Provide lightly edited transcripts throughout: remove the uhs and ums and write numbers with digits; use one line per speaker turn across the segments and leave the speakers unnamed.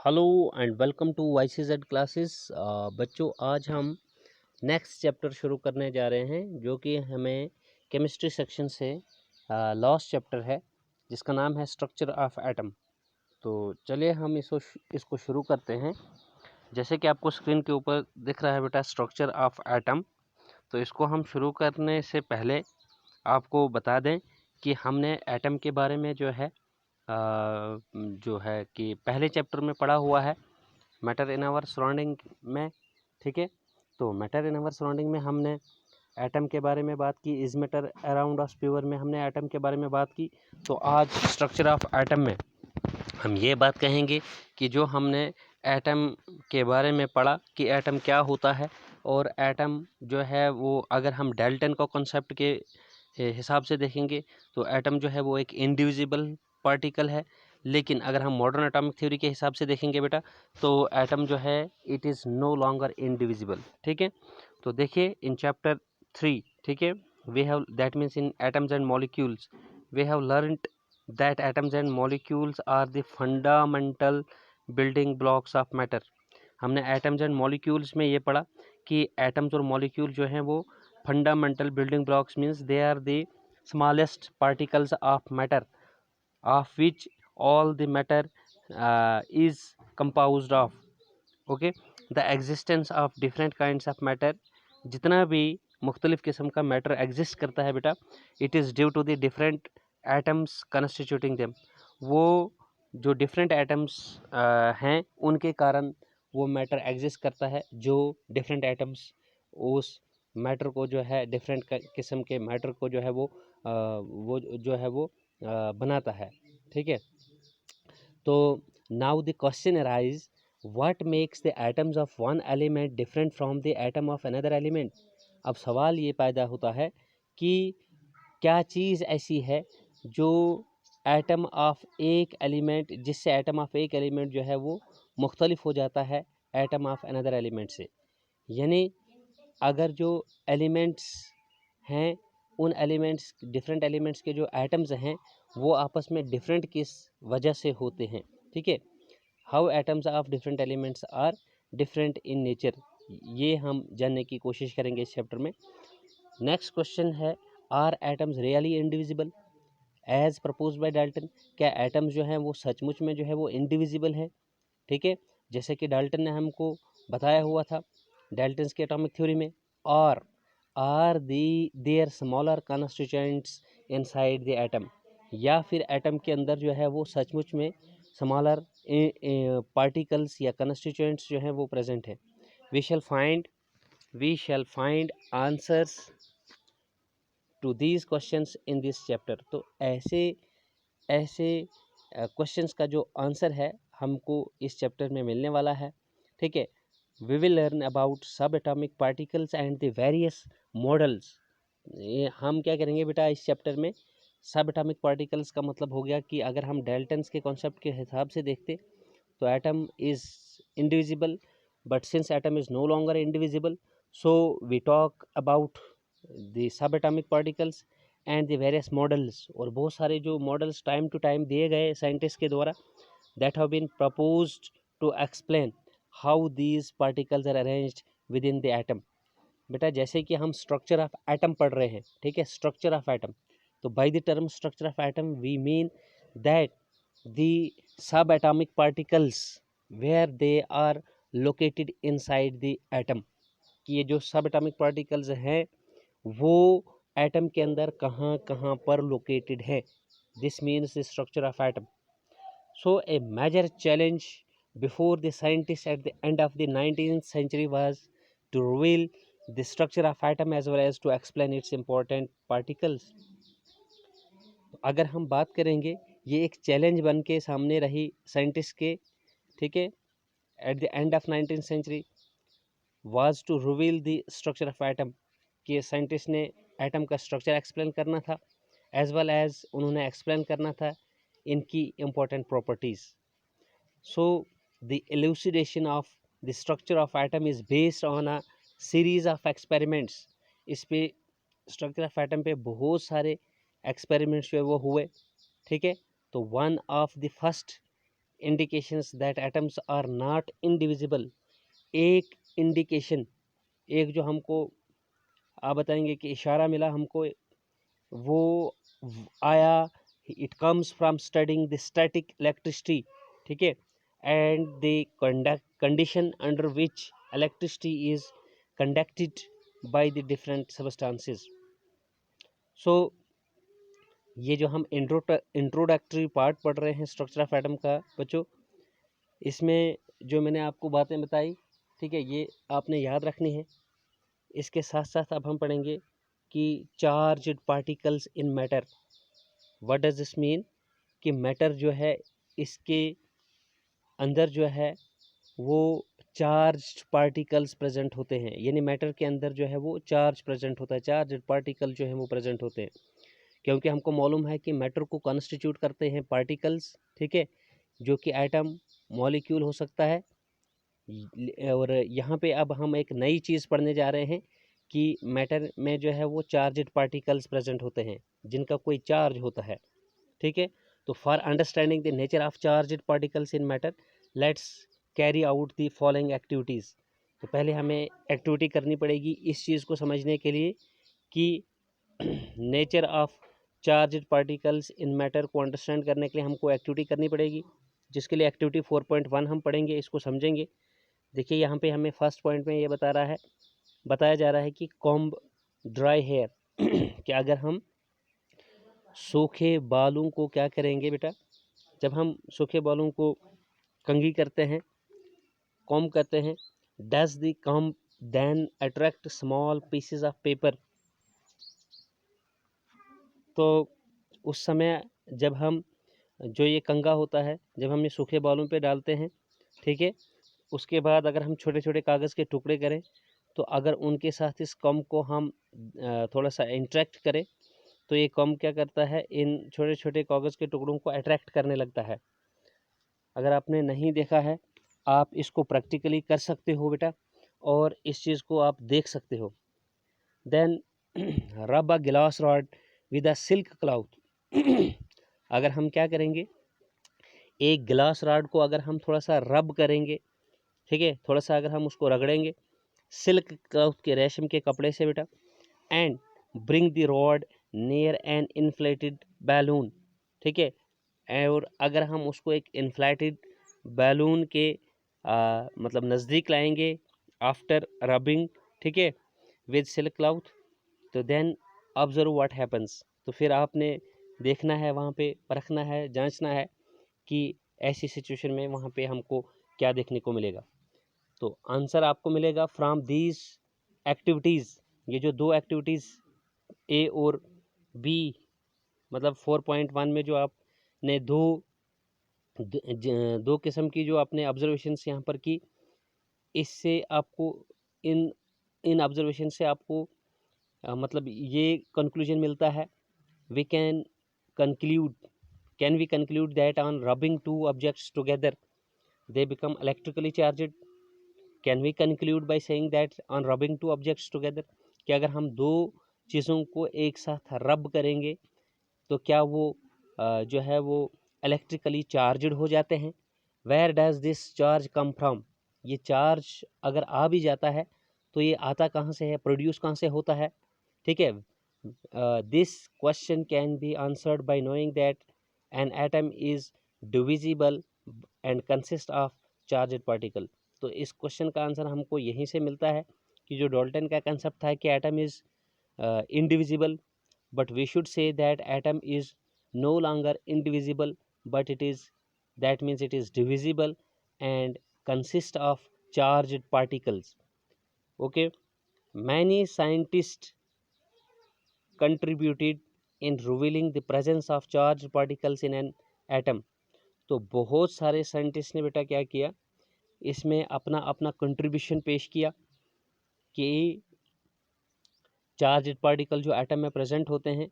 Hello and welcome to YCZ classes. बच्चों, आज हम नेक्स्ट चैप्टर शुरू करने जा रहे हैं जो कि हमें केमिस्ट्री सेक्शन से लास्ट चैप्टर है जिसका नाम है स्ट्रक्चर ऑफ एटम। तो चलिए हम इसको शुरू करते हैं। जैसे कि आपको स्क्रीन के ऊपर दिख रहा है बेटा स्ट्रक्चर ऑफ एटम। तो इसको हम शुरू करने से पहले आपको बता दें कि हमने एटम के बारे में जो है कि पहले चैप्टर में पढ़ा हुआ है मैटर इन आवर सराउंडिंग में। ठीक है, तो मैटर इन आवर सराउंडिंग में हमने एटम के बारे में बात की, is matter around us pure में हमने एटम के बारे में बात की। तो आज स्ट्रक्चर ऑफ एटम में हम ये बात कहेंगे कि जो हमने एटम के बारे में पढ़ा कि एटम क्या होता है, और एटम जो है वो अगर हम डाल्टन का कॉन्सेप्ट के हिसाब से देखेंगे तो एटम जो है वो एक इंडिविजिबल पार्टिकल है। लेकिन अगर हम मॉडर्न एटॉमिक थ्योरी के हिसाब से देखेंगे बेटा तो एटम जो है it is no longer indivisible. ठीक है, तो देखिए इन चैप्टर 3, ठीक है, we have that means in atoms and molecules we have learned that atoms and molecules are the fundamental building blocks of matter। हमने atoms and molecules में ये पढ़ा कि atoms और molecule जो हैं वो fundamental building blocks means they are the smallest particles of matter of which all the matter is composed of। okay, the existence of different kinds of matter, जितना भी मुख्तलिफ किस्म का मैटर एग्जिस्ट करता है बेटा, it is due to the different atoms constituting them. वो जो डिफरेंट एटम्स हैं उनके कारण वो मैटर एग्जिस्ट करता है। जो डिफरेंट एटम्स उस मैटर को जो है डिफरेंट किस्म के मैटर को जो है वो जो है वो बनाता है। ठीक है, तो now the question arise what makes the atoms of one element different from the atom of another element. अब सवाल ये पैदा होता है कि क्या चीज़ ऐसी है जो एटम ऑफ एक एलिमेंट जिससे एटम ऑफ एक एलिमेंट जो है वो मुख्तलिफ हो जाता है एटम ऑफ अनदर एलिमेंट से। यानी अगर जो एलिमेंट्स हैं उन एलिमेंट्स डिफरेंट एलिमेंट्स के जो एटम्स हैं वो आपस में डिफरेंट किस वजह से होते हैं। ठीक है, how atoms of different elements are different in nature, ये हम जानने की कोशिश करेंगे इस चैप्टर में। नेक्स्ट क्वेश्चन है are atoms really indivisible as propose by Dalton. क्या एटम्स जो हैं वो सचमुच में जो है वो इंडिविजिबल है। ठीक है, जैसे कि डाल्टन ने हमको बताया हुआ था डाल्टन्स के एटॉमिक थ्योरी में। और are the there smaller constituents inside the atom, या फिर एटम के अंदर जो है वो सचमुच में स्मॉलर पार्टिकल्स या कॉन्स्टिट्यूएंट्स जो हैं वो प्रेजेंट है। We shall find answers to these questions in this chapter. तो ऐसे क्वेश्चंस का जो आंसर है हमको इस चैप्टर में मिलने वाला है। ठीक है, वी विल लर्न अबाउट सब atomic particles and the various models. ये हम क्या करेंगे बेटा इस चैप्टर में, सब एटॉमिक पार्टिकल्स का मतलब हो गया कि अगर हम डाल्टन्स के कॉन्सेप्ट के हिसाब से देखते तो atom is indivisible, but since atom is no longer indivisible so we talk about the sub atomic particles and the various models. और बहुत सारे जो मॉडल्स टाइम टू टाइम दिए गए साइंटिस्ट के द्वारा that have been proposed to explain how these particles are arranged within the atom. बेटा जैसे कि हम स्ट्रक्चर ऑफ एटम पढ़ रहे हैं, ठीक है, स्ट्रक्चर ऑफ एटम, तो by the term structure of atom we mean that the sub atomic particles where they are located inside the atom, कि ये जो सब एटॉमिक पार्टिकल्स हैं वो एटम के अंदर कहाँ कहाँ पर लोकेटेड है। This means the structure of atom. So a major challenge before the scientists at the end of the 19th century was to reveal the structure of atom as well as to explain its important particles। अगर हम बात करेंगे ये एक challenge बन के सामने रही साइंटिस्ट के, ठीक है, at the end of 19th century was to reveal the structure of atom, कि साइंटिस्ट ने एटम का स्ट्रक्चर एक्सप्लेन करना था एज वेल एज उन्होंने एक्सप्लेन करना था इनकी important properties. So the elucidation of the structure of atom is based on a series of experiments। इस पे स्ट्रक्चर ऑफ एटम पे बहुत सारे एक्सपेरिमेंट्स जो है वो हुए। ठीक है, तो one of the first indications that atoms are not indivisible, एक इंडिकेशन, एक जो हमको आप बताएंगे कि इशारा मिला हमको, वो आया, it comes from studying the static electricity, ठीक है, and the condition under which electricity is conducted by the different substances. So ये जो हम इंट्रोडक्टरी पार्ट पढ़ रहे हैं स्ट्रक्चर ऑफ एटम का बच्चों, इसमें जो मैंने आपको बातें बताई, ठीक है, ये आपने याद रखनी है। इसके साथ साथ अब हम पढ़ेंगे कि charged particles in matter, what does this mean, कि मैटर जो है इसके अंदर जो है वो चार्ज्ड पार्टिकल्स प्रेजेंट होते हैं, यानी मैटर के अंदर जो है वो चार्ज प्रेजेंट होता है, चार्ज्ड पार्टिकल जो है वो प्रेजेंट होते हैं, क्योंकि हमको मालूम है कि मैटर को कॉन्स्टिट्यूट करते हैं पार्टिकल्स, ठीक है, जो कि एटम, मॉलिक्यूल हो सकता है। और यहाँ पे अब हम एक नई चीज़ पढ़ने जा रहे हैं कि मैटर में जो है वो चार्ज्ड पार्टिकल्स प्रेजेंट होते हैं, जिनका कोई चार्ज होता है, ठीक है। तो for understanding the nature of charged particles in matter, let's carry out the following activities. तो पहले हमें एक्टिविटी करनी पड़ेगी इस चीज़ को समझने के लिए कि nature of charged particles in matter को अंडरस्टैंड करने के लिए हमको एक्टिविटी करनी पड़ेगी, जिसके लिए एक्टिविटी 4.1 हम पढ़ेंगे, इसको समझेंगे। देखिए यहाँ पे हमें फर्स्ट पॉइंट में ये बताया जा रहा है कि कॉम्ब ड्राई हेयर कि अगर हम सूखे बालों को क्या करेंगे बेटा, जब हम सूखे बालों को कंघी करते हैं, कॉम्ब करते हैं, does the comb then attract small pieces of paper, तो उस समय जब हम जो ये कंघा होता है, जब हम ये सूखे बालों पे डालते हैं, ठीक है, उसके बाद अगर हम छोटे छोटे कागज़ के टुकड़े करें, तो अगर उनके साथ इस कॉम्ब को हम थोड़ा सा इंटरेक्ट करें, तो ये कॉम्ब क्या करता है, इन छोटे छोटे कागज़ के टुकड़ों को अट्रैक्ट करने लगता है। अगर आपने नहीं देखा है, आप इसको प्रैक्टिकली कर सकते हो बेटा, और इस चीज़ को आप देख सकते हो। देन रब a glass rod with a silk cloth अगर हम क्या करेंगे, एक ग्लास रॉड को अगर हम थोड़ा सा रब करेंगे, ठीक है, थोड़ा सा अगर हम उसको रगड़ेंगे सिल्क क्लॉथ के, रेशम के कपड़े से बेटा, and bring the rod near an inflated balloon, ठीक है, और अगर हम उसको एक इन्फ्लेटेड बैलून के मतलब नज़दीक लाएंगे आफ्टर रबिंग, ठीक है, विद सिल्क क्लॉथ, तो देन ऑब्जर्व व्हाट हैपन्स, तो फिर आपने देखना है, वहाँ पे परखना है, जांचना है कि ऐसी सिचुएशन में वहाँ पे हमको क्या देखने को मिलेगा। तो आंसर आपको मिलेगा फ्रॉम दीज एक्टिविटीज़, ये जो दो एक्टिविटीज़ ए और बी, मतलब 4.1 में जो आपने दो किस्म की जो आपने ऑब्जर्वेशंस यहाँ पर की, इससे आपको इन इन ऑब्जर्वेशन से आपको मतलब ये कंक्लूजन मिलता है, we can we conclude that on rubbing two objects together they become electrically charged. Can we conclude by saying that on rubbing two objects together, कि अगर हम दो चीज़ों को एक साथ रब करेंगे तो क्या वो जो है वो इलेक्ट्रिकली चार्जड हो जाते हैं। Where does this charge come from, ये चार्ज अगर आ भी जाता है तो ये आता कहाँ से है, प्रोड्यूस कहाँ से होता है, ठीक है। This question can be answered bye knowing that an atom is divisible and consist of charged particle. तो इस क्वेश्चन का आंसर हमको यहीं से मिलता है कि जो डाल्टन का कंसेप्ट था कि atom is indivisible, but we should say that atom is no longer indivisible, but that means it is divisible and consists of charged particles. Okay, many scientists contributed in revealing the presence of charged particles in an atom. तो बहुत सारे scientist ने बेटा क्या किया, इसमें अपना अपना कंट्रीब्यूशन पेश किया कि चार्ज्ड पार्टिकल जो एटम में प्रेजेंट होते हैं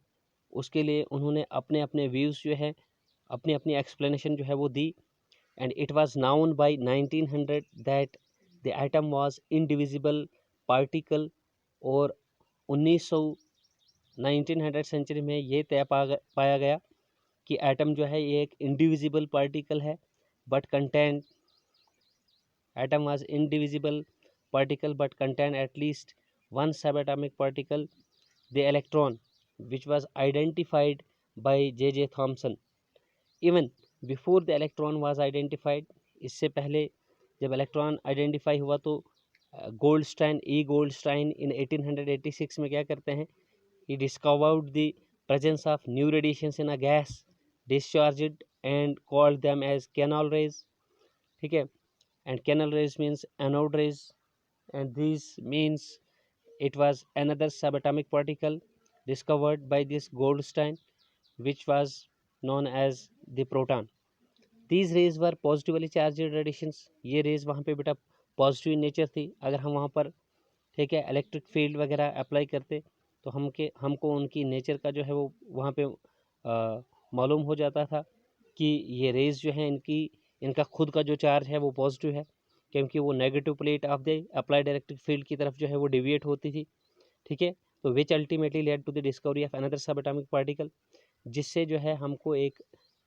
उसके लिए उन्होंने अपने अपने व्यूज़ जो है, अपनी अपनी एक्सप्लेनेशन जो है वो दी। And it was known by 1900 that the atom was indivisible particle, और 1900 सेंचुरी में ये तय पाया गया कि एटम जो है ये एक इंडिविजिबल पार्टिकल है but contained atom was indivisible particle but contained at least one subatomic particle, the electron, which was identified by J.J. Thomson. Even before the electron was identified, इससे पहले जब इलेक्ट्रॉन आइडेंटिफाई हुआ तो Goldstein इन 1886 में क्या करते हैं, he discovered the presence of new radiations in a gas discharged and called them as canal rays. ठीक है, and canal rays means anode rays, and these means it was another subatomic particle discovered by this Goldstein, which was known as the proton. These rays were positively charged radiations. ये raise वहाँ पे बेटा positive in nature थी. अगर हम वहाँ पर ठीक है इलेक्ट्रिक फील्ड वगैरह अप्लाई करते तो हमको उनकी नेचर का जो है वो वहाँ पे मालूम हो जाता था कि ये रेज जो है इनका खुद का जो चार्ज है वो पॉजिटिव है, क्योंकि वो negative plate of the applied electric field की तरफ जो है वो डिविएट होती थी. ठीक है, तो which ultimately led to the discovery of another sub atomic particle, जिससे जो है हमको एक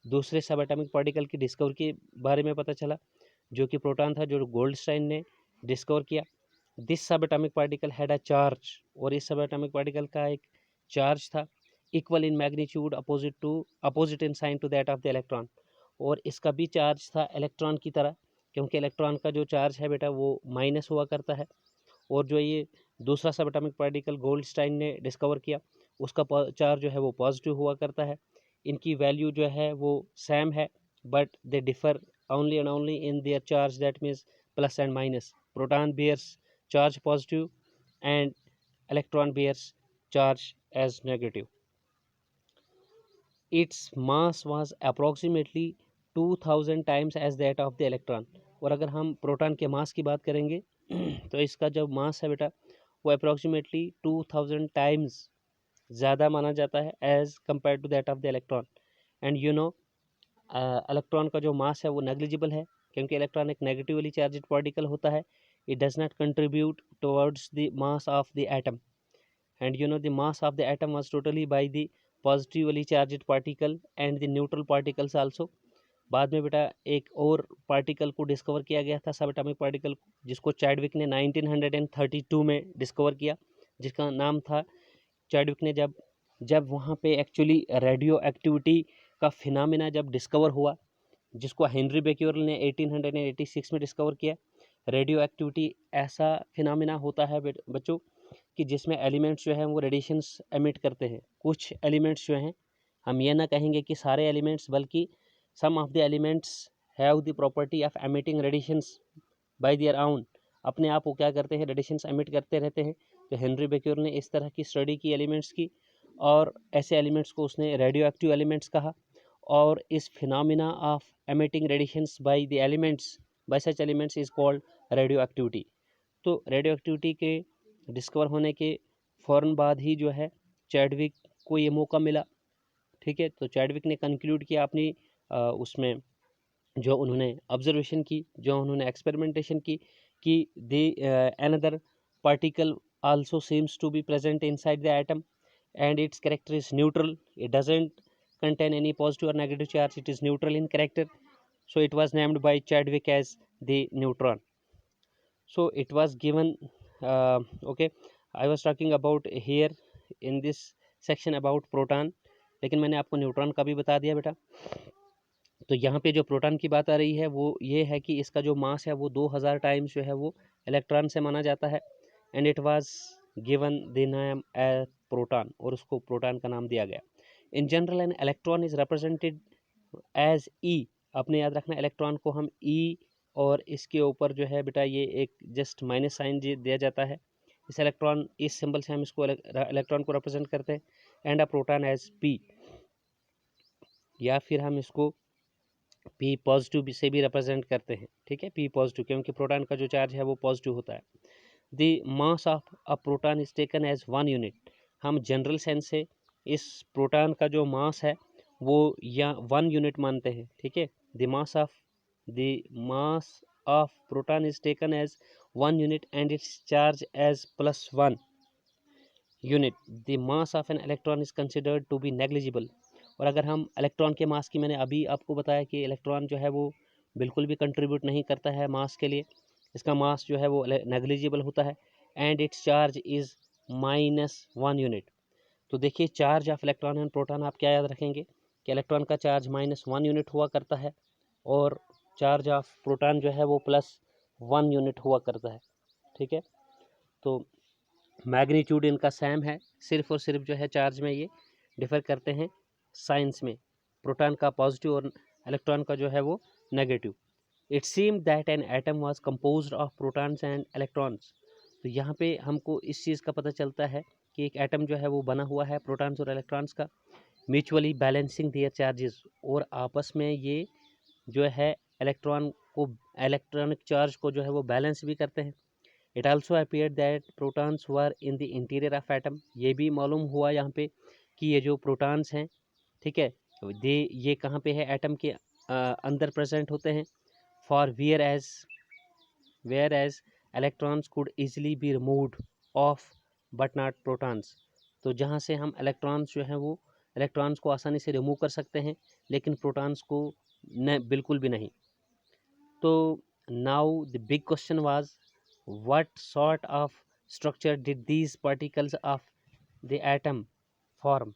दूसरे सब एटॉमिक पार्टिकल की डिस्कवरी के बारे में पता चला, जो कि प्रोटॉन था, जो गोल्डस्टाइन ने डिस्कवर किया. दिस सब atomic particle had a charge, और इस सब एटॉमिक पार्टिकल का एक चार्ज था equal in magnitude opposite in sign to that of the electron, और इसका भी चार्ज था इलेक्ट्रॉन की तरह, क्योंकि इलेक्ट्रॉन का जो चार्ज है बेटा वो माइनस हुआ करता है, और जो ये दूसरा सब एटॉमिक पार्टिकल गोल्डस्टाइन ने डिस्कवर किया उसका चार्ज जो है वो पॉजिटिव हुआ करता है. इनकी वैल्यू जो है वो सेम है, but they differ only and only in their charge, that means plus and minus. Proton bears charge positive and electron bears charge as negative. Its mass was approximately 2000 times as that of the electron. और अगर हम proton के मास की बात करेंगे तो इसका जो मास है बेटा वो अप्रॉक्सीमेटली 2000 टाइम्स ज़्यादा माना जाता है as compare to that of the electron. And you know electron का जो मास है वो नेग्लिजिबल है, क्योंकि इलेक्ट्रॉन एक नेगेटिवली चार्ज्ड पार्टिकल होता है. It does not contribute towards the mass of the atom, and you know the mass of the atom was totally by the positively charged particle and the neutral particles also. बाद में बेटा एक और particle को discover किया गया था, सब एटॉमिक पार्टिकल, जिसको चैडविक ने 1932 में डिस्कवर किया, जिसका नाम था चैडविक ने जब वहाँ पे एक्चुअली रेडियो एक्टिविटी का फिनोमेना जब डिस्कवर हुआ, जिसको हेनरी बेक्यूरेल ने 1886 में डिस्कवर किया. रेडियो एक्टिविटी ऐसा फिनोमेना होता है बच्चों कि जिसमें एलिमेंट्स जो हैं वो रेडिएशंस एमिट करते हैं. कुछ एलिमेंट्स जो हैं, हम ये ना कहेंगे कि सारे एलिमेंट्स, बल्कि some of the elements have the property of emitting radiations by their own. अपने आप वो क्या करते हैं, रेडिएशंस एमिट करते रहते हैं. तो हेनरी बेक्यूरेल ने इस तरह की स्टडी की एलिमेंट्स की, और ऐसे एलिमेंट्स को उसने रेडियो एक्टिव एलिमेंट्स कहा. और इस phenomena of emitting radiations by the elements bye such elements is called radio activity. तो रेडियो एक्टिविटी के डिस्कवर होने के फ़ौरन बाद ही जो है चैडविक को ये मौका मिला. ठीक है, तो चैडविक ने कंक्लूड किया अपनी उसमें जो उन्होंने ऑब्जर्वेशन की, जो उन्होंने एक्सपेरिमेंटेशन की, कि they another particle also seems to be present inside the atom and its character is neutral. It doesn't contain any positive or negative charge. It is neutral in character. So it was named by Chadwick as the neutron. So it was given okay, I was talking about here in this section about proton, लेकिन मैंने आपको neutron का भी बता दिया बेटा. तो यहाँ पे जो प्रोटॉन की बात आ रही है वो ये है कि इसका जो मास है वो 2000 टाइम्स जो है वो इलेक्ट्रॉन से माना जाता है. And it was given the name as proton, और उसको प्रोटॉन का नाम दिया गया. In general an electron is represented as E. आपने याद रखना, इलेक्ट्रॉन को हम ई और इसके ऊपर जो है बेटा ये एक जस्ट माइनस साइन दिया जाता है. इस सिंबल से हम इसको इलेक्ट्रॉन को रिप्रेजेंट करते हैं. And a proton as P, या फिर हम इसको पी पॉजिटिव से भी रिप्रेजेंट करते हैं. ठीक है, पी पॉजिटिव, क्योंकि प्रोटॉन का जो चार्ज है वो पॉजिटिव होता है. The mass of a proton is taken as 1 unit. हम जनरल सेंस से इस प्रोटॉन का जो मास है वो या 1 यूनिट मानते हैं. ठीक है, the mass of proton is taken as 1 unit and its charge as +1 unit. The mass of an electron is considered to be negligible. और अगर हम इलेक्ट्रॉन के मास की, मैंने अभी आपको बताया कि इलेक्ट्रॉन जो है वो बिल्कुल भी कंट्रीब्यूट नहीं करता है मास के लिए, इसका मास जो है वो नेग्लिजिबल होता है। And its charge is -1 unit. तो देखिए charge of electron and proton आप क्या याद रखेंगे कि इलेक्ट्रॉन का चार्ज -1 यूनिट हुआ करता है और चार्ज ऑफ प्रोटॉन जो है वो +1 यूनिट हुआ करता है। ठीक है, तो मैग्नीट्यूड इनका सेम है, सिर्फ और सिर्फ जो है चार्ज में ये डिफर करते हैं साइंस में, प्रोटॉन का पॉजिटिव और इलेक्ट्रॉन का जो है वो negative. It seem that an atom was composed of protons and electrons. तो यहाँ पे हमको इस चीज़ का पता चलता है कि एक एटम जो है वो बना हुआ है प्रोटॉन्स और इलेक्ट्रॉन्स का, म्यूचुअली बैलेंसिंग दियर चार्जेस, और आपस में ये जो है इलेक्ट्रॉन को, इलेक्ट्रॉनिक चार्ज को जो है वो बैलेंस भी करते हैं। It also appeared that protons were in the interior of atom. ये भी मालूम हुआ यहाँ पे कि ये जो प्रोटॉन्स हैं, ठीक है, ये कहाँ पे है, एटम के अंदर प्रेजेंट होते हैं। For whereas electrons could easily be removed off but not protons. तो जहाँ से हम इलेक्ट्रॉन्स जो हैं वो इलेक्ट्रॉन्स को आसानी से रिमूव कर सकते हैं, लेकिन प्रोटॉन्स को न, बिल्कुल भी नहीं। तो now the big question was, what sort of structure did these particles of the atom form?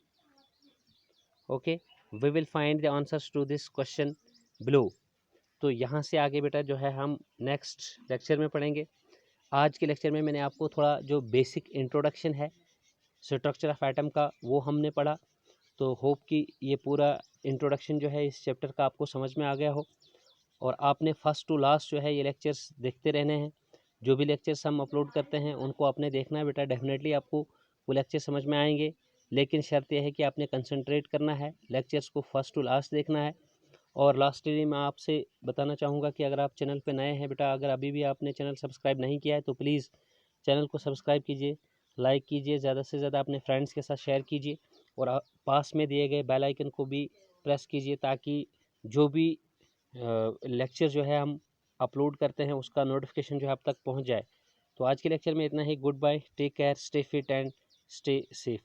Okay, we will find the answers to this question below. तो यहाँ से आगे बेटा जो है हम नेक्स्ट लेक्चर में पढ़ेंगे। आज के लेक्चर में मैंने आपको थोड़ा जो बेसिक इंट्रोडक्शन है स्ट्रक्चर ऑफ एटम का वो हमने पढ़ा। तो होप कि ये पूरा इंट्रोडक्शन जो है इस चैप्टर का आपको समझ में आ गया हो, और आपने फर्स्ट टू लास्ट जो है ये लेक्चर्स देखते रहने हैं। जो भी लेक्चर्स हम अपलोड करते हैं उनको आपने देखना है बेटा, डेफिनेटली आपको वो लेक्चर समझ में आएंगे, लेकिन शर्त यह है कि आपने कंसंट्रेट करना है, लेक्चर्स को फर्स्ट टू लास्ट देखना है। और लास्टली मैं आपसे बताना चाहूँगा कि अगर आप चैनल पे नए हैं बेटा, अगर अभी भी आपने चैनल सब्सक्राइब नहीं किया है तो प्लीज़ चैनल को सब्सक्राइब कीजिए, लाइक कीजिए, ज़्यादा से ज़्यादा अपने फ्रेंड्स के साथ शेयर कीजिए, और पास में दिए गए बेल आइकन को भी प्रेस कीजिए, ताकि जो भी लेक्चर जो है हम अपलोड करते हैं उसका नोटिफिकेशन जो है आप तक पहुंच जाए। तो आज के लेक्चर में इतना ही। Goodbye, take care, stay fit and stay safe.